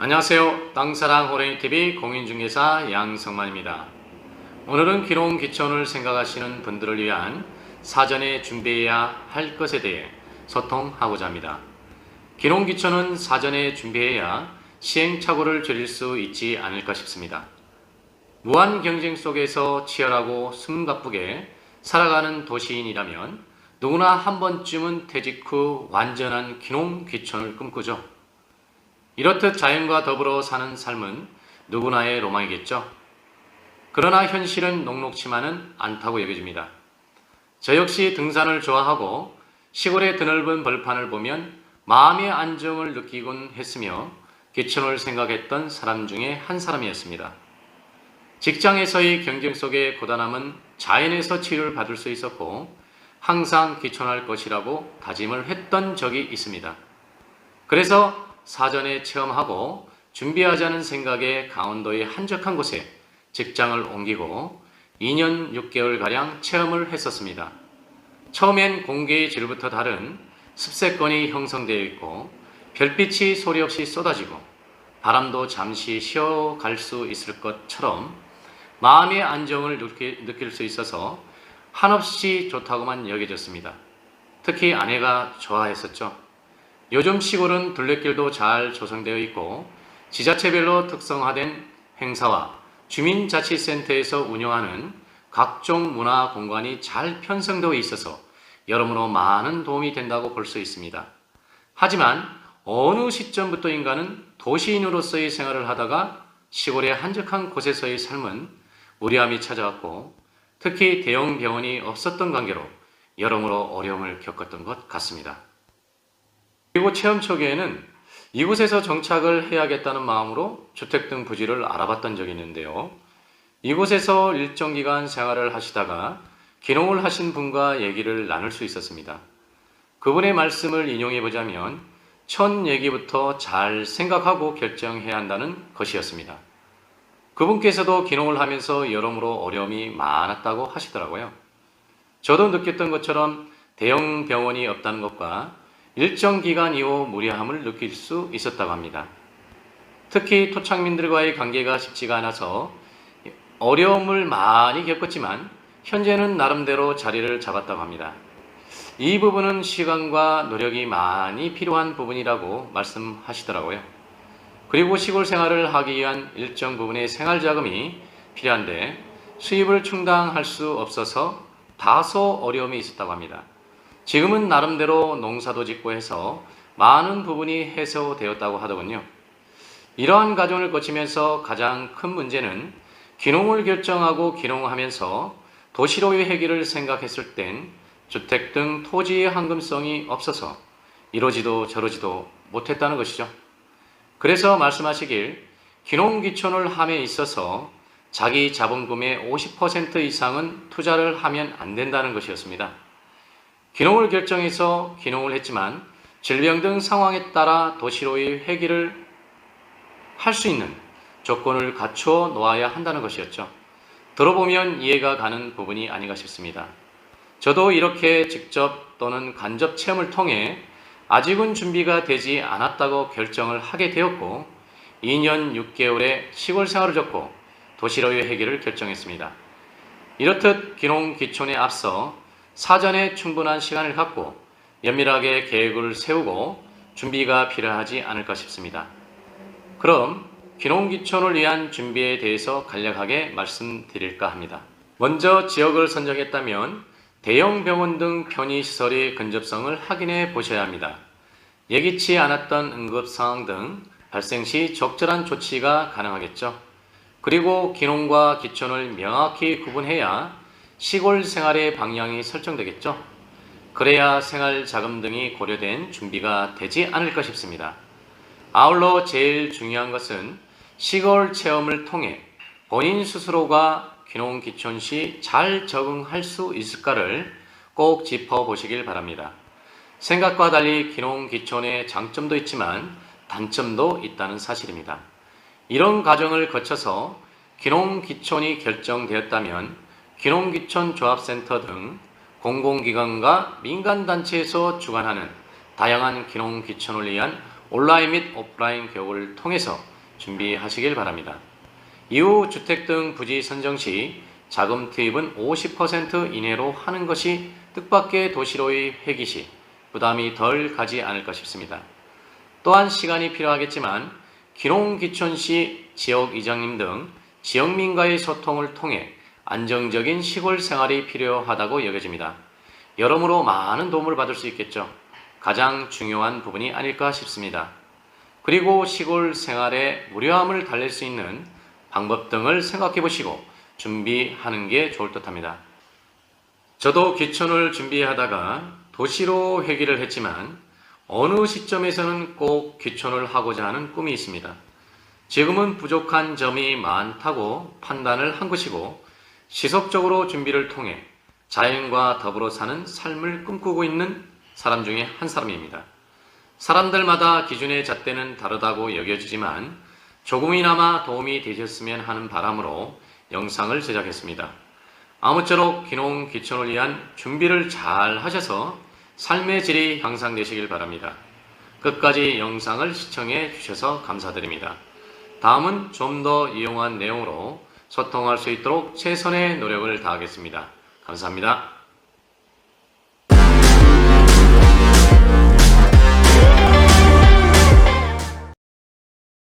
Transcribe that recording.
안녕하세요. 땅사랑 호랭이TV 공인중개사 양성만입니다. 오늘은 귀농 귀촌을 생각하시는 분들을 위한 사전에 준비해야 할 것에 대해 소통하고자 합니다. 귀농 귀촌은 사전에 준비해야 시행착오를 줄일 수 있지 않을까 싶습니다. 무한 경쟁 속에서 치열하고 숨가쁘게 살아가는 도시인이라면 누구나 한 번쯤은 퇴직 후 완전한 귀농 귀촌을 꿈꾸죠. 이렇듯 자연과 더불어 사는 삶은 누구나의 로망이겠죠. 그러나 현실은 녹록치만은 않다고 여겨집니다. 저 역시 등산을 좋아하고 시골의 드넓은 벌판을 보면 마음의 안정을 느끼곤 했으며 귀촌을 생각했던 사람 중에 한 사람이었습니다. 직장에서의 경쟁 속의 고단함은 자연에서 치유를 받을 수 있었고 항상 귀촌할 것이라고 다짐을 했던 적이 있습니다. 그래서 사전에 체험하고 준비하자는 생각에 강원도의 한적한 곳에 직장을 옮기고 2년 6개월가량 체험을 했었습니다. 처음엔 공기의 질부터 다른 습세권이 형성되어 있고 별빛이 소리 없이 쏟아지고 바람도 잠시 쉬어갈 수 있을 것처럼 마음의 안정을 느낄 수 있어서 한없이 좋다고만 여겨졌습니다. 특히 아내가 좋아했었죠. 요즘 시골은 둘레길도 잘 조성되어 있고 지자체별로 특성화된 행사와 주민자치센터에서 운영하는 각종 문화 공간이 잘 편성되어 있어서 여러모로 많은 도움이 된다고 볼 수 있습니다. 하지만 어느 시점부터인가는 도시인으로서의 생활을 하다가 시골의 한적한 곳에서의 삶은 무료함이 찾아왔고 특히 대형 병원이 없었던 관계로 여러모로 어려움을 겪었던 것 같습니다. 그리고 체험 초기에는 이곳에서 정착을 해야겠다는 마음으로 주택 등 부지를 알아봤던 적이 있는데요. 이곳에서 일정 기간 생활을 하시다가 귀농을 하신 분과 얘기를 나눌 수 있었습니다. 그분의 말씀을 인용해 보자면 첫 얘기부터 잘 생각하고 결정해야 한다는 것이었습니다. 그분께서도 귀농을 하면서 여러모로 어려움이 많았다고 하시더라고요. 저도 느꼈던 것처럼 대형 병원이 없다는 것과 일정 기간 이후 무료함을 느낄 수 있었다고 합니다. 특히 토착민들과의 관계가 쉽지가 않아서 어려움을 많이 겪었지만 현재는 나름대로 자리를 잡았다고 합니다. 이 부분은 시간과 노력이 많이 필요한 부분이라고 말씀하시더라고요. 그리고 시골 생활을 하기 위한 일정 부분의 생활자금이 필요한데 수입을 충당할 수 없어서 다소 어려움이 있었다고 합니다. 지금은 나름대로 농사도 짓고 해서 많은 부분이 해소되었다고 하더군요. 이러한 과정을 거치면서 가장 큰 문제는 귀농을 결정하고 귀농하면서 도시로의 해결을 생각했을 땐 주택 등 토지의 황금성이 없어서 이러지도 저러지도 못했다는 것이죠. 그래서 말씀하시길 귀농 귀촌을 함에 있어서 자기 자본금의 50% 이상은 투자를 하면 안 된다는 것이었습니다. 귀농을 결정해서 귀농을 했지만 질병 등 상황에 따라 도시로의 회귀를 할 수 있는 조건을 갖추어 놓아야 한다는 것이었죠. 들어보면 이해가 가는 부분이 아닌가 싶습니다. 저도 이렇게 직접 또는 간접 체험을 통해 아직은 준비가 되지 않았다고 결정을 하게 되었고 2년 6개월의 시골 생활을 접고 도시로의 회귀를 결정했습니다. 이렇듯 귀농 귀촌에 앞서 사전에 충분한 시간을 갖고 면밀하게 계획을 세우고 준비가 필요하지 않을까 싶습니다. 그럼 귀농 귀촌을 위한 준비에 대해서 간략하게 말씀드릴까 합니다. 먼저 지역을 선정했다면 대형 병원 등 편의시설의 근접성을 확인해 보셔야 합니다. 예기치 않았던 응급 상황 등 발생 시 적절한 조치가 가능하겠죠. 그리고 귀농과 귀촌을 명확히 구분해야 시골 생활의 방향이 설정되겠죠. 그래야 생활 자금 등이 고려된 준비가 되지 않을까 싶습니다. 아울러 제일 중요한 것은 시골 체험을 통해 본인 스스로가 귀농 귀촌 시 잘 적응할 수 있을까를 꼭 짚어보시길 바랍니다. 생각과 달리 귀농 귀촌의 장점도 있지만 단점도 있다는 사실입니다. 이런 과정을 거쳐서 귀농 귀촌이 결정되었다면 귀농귀촌 조합센터 등 공공기관과 민간단체에서 주관하는 다양한 귀농귀촌을 위한 온라인 및 오프라인 교육을 통해서 준비하시길 바랍니다. 이후 주택 등 부지 선정 시 자금 투입은 50% 이내로 하는 것이 뜻밖의 도시로의 회기 시 부담이 덜 가지 않을까 싶습니다. 또한 시간이 필요하겠지만 기농기촌시 지역이장님 등 지역민과의 소통을 통해 안정적인 시골 생활이 필요하다고 여겨집니다. 여러모로 많은 도움을 받을 수 있겠죠. 가장 중요한 부분이 아닐까 싶습니다. 그리고 시골 생활의 무료함을 달랠 수 있는 방법 등을 생각해 보시고 준비하는 게 좋을 듯합니다. 저도 기촌을 준비하다가 도시로 회귀를 했지만 어느 시점에서는 꼭 기촌을 하고자 하는 꿈이 있습니다. 지금은 부족한 점이 많다고 판단을 한 것이고 지속적으로 준비를 통해 자연과 더불어 사는 삶을 꿈꾸고 있는 사람 중에 한 사람입니다. 사람들마다 기준의 잣대는 다르다고 여겨지지만 조금이나마 도움이 되셨으면 하는 바람으로 영상을 제작했습니다. 아무쪼록 기농기촌을 위한 준비를 잘 하셔서 삶의 질이 향상되시길 바랍니다. 끝까지 영상을 시청해 주셔서 감사드립니다. 다음은 좀 더 유용한 내용으로 소통할 수 있도록 최선의 노력을 다하겠습니다. 감사합니다.